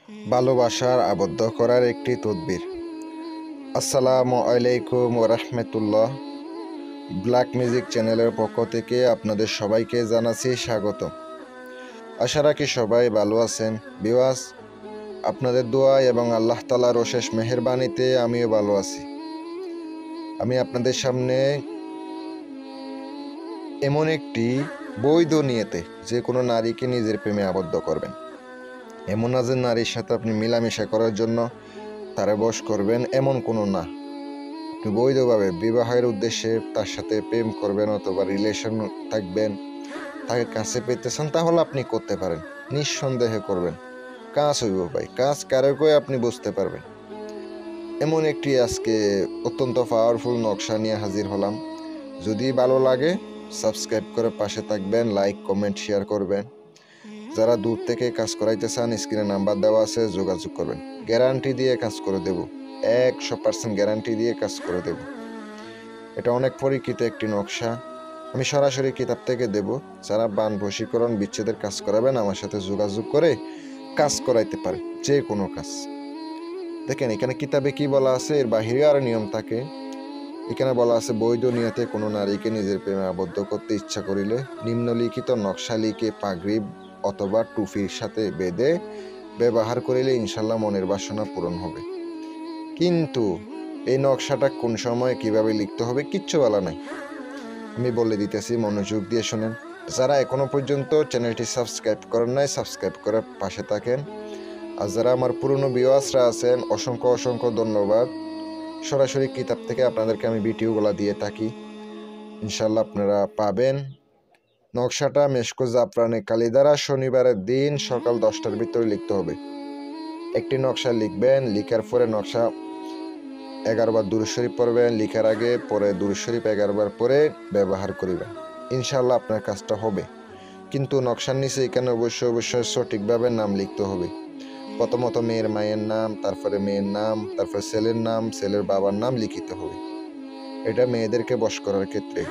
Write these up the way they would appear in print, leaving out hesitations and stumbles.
ভালোবাসার আবদ্ধ করার একটি তদবির। আসসালামু আলাইকুম ওয়া রাহমাতুল্লাহ। ব্ল্যাক মিউজিক চ্যানেলের পক্ষ থেকে আপনাদের সবাইকে জানাচ্ছি স্বাগত। আশা রাখি সবাই ভালো আছেন। ভিউয়ার্স, আপনাদের দোয়া এবং আল্লাহ তাআলার অশেষ মেহেরবানিতে আমিও ভালো আছি। আমি আপনাদের সামনে এমন একটি বৈধ নিয়তে যে কোনো নারীকে নিজের প্রেমে আবদ্ধ করবেন, এমন না যে নারীর সাথে আপনি মেলামেশা করার জন্য তারে বশ করবেন, এমন কোনো না। আপনি বৈধভাবে বিবাহের উদ্দেশ্যে তার সাথে প্রেম করবেন অথবা রিলেশন থাকবেন, তাকে কাছে পেতে চান, তাহলে আপনি করতে পারেন, নিঃসন্দেহে করবেন। কাজ হইব ভাই, কাজ কারকই আপনি বুঝতে পারবেন। এমন একটি আজকে অত্যন্ত পাওয়ারফুল নকশা নিয়ে হাজির হলাম। যদি ভালো লাগে সাবস্ক্রাইব করে পাশে থাকবেন, লাইক কমেন্ট শেয়ার করবেন। যারা দূর থেকে কাজ করাইতে চান স্ক্রিনে নাম্বার দেওয়া আছে, যোগাযোগ করবেন। গ্যারান্টি দিয়ে কাজ করে দেব, 100% গ্যারান্টি দিয়ে কাজ করে দেব। এটা অনেক পরীক্ষিত একটি নকশা, আমি সরাসরি কিতাব থেকে দেব। যারা বান বশীকরণ বিচ্ছেদের কাজ করাবেন আমার সাথে যোগাযোগ করে কাজ করাইতে পারে, যে কোনো কাজ। দেখেন এখানে কিতাবে কি বলা আছে, এর বাহিরে আর নিয়ম থাকে। এখানে বলা আছে, বৈধ নিয়তে কোনো নারীকে নিজের প্রেমে আবদ্ধ করতে ইচ্ছা করিলে নিম্নলিখিত নকশা লিখে পাগড়ি অথবা টুপির সাথে বেঁধে ব্যবহার করিলে ইনশাল্লাহ মনের বাসনা পূরণ হবে। কিন্তু এই নকশাটা কোন সময় কিভাবে লিখতে হবে কিচ্ছু বলা নাই, আমি বলে দিতেছি, মনোযোগ দিয়ে শোনেন। যারা এখনো পর্যন্ত চ্যানেলটি সাবস্ক্রাইব করেন নাই, সাবস্ক্রাইব করে পাশে থাকেন। আর যারা আমার পুরনো ভিউয়ার্সরা আছেন, অসংখ্য অসংখ্য ধন্যবাদ। সরাসরি কিতাব থেকে আপনাদেরকে আমি ভিডিওগুলো দিয়ে থাকি, ইনশাল্লাহ আপনারা পাবেন। নকশাটা মেশকো জাফরানে কালি দ্বারা শনিবারের দিন সকাল 10টার ভিতরে লিখতে হবে। একটি নকশা লিখবেন, লিখার পরে নকশা 11 বার দুরূদ শরীফ পড়বেন, লিখার আগে পরে দুরূদ শরীফ 11 বার পরে ব্যবহার করিবেন, ইনশাল্লাহ আপনার কাজটা হবে। কিন্তু নকশার নিচে এখানে অবশ্যই সঠিকভাবে নাম লিখতে হবে। প্রথমত মেয়ের মায়ের নাম, তারপরে মেয়ের নাম, তারপরে ছেলের নাম, ছেলের বাবার নাম লিখিতে হবে। এটা মেয়েদেরকে বশ করার ক্ষেত্রে।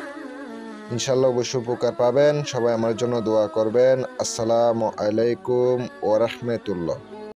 ইনশাল্লাহ অবশ্যই উপকার পাবেন। সবাই আমার জন্য দোয়া করবেন। আসসালামু আলাইকুম ওয়া রাহমাতুল্লাহ।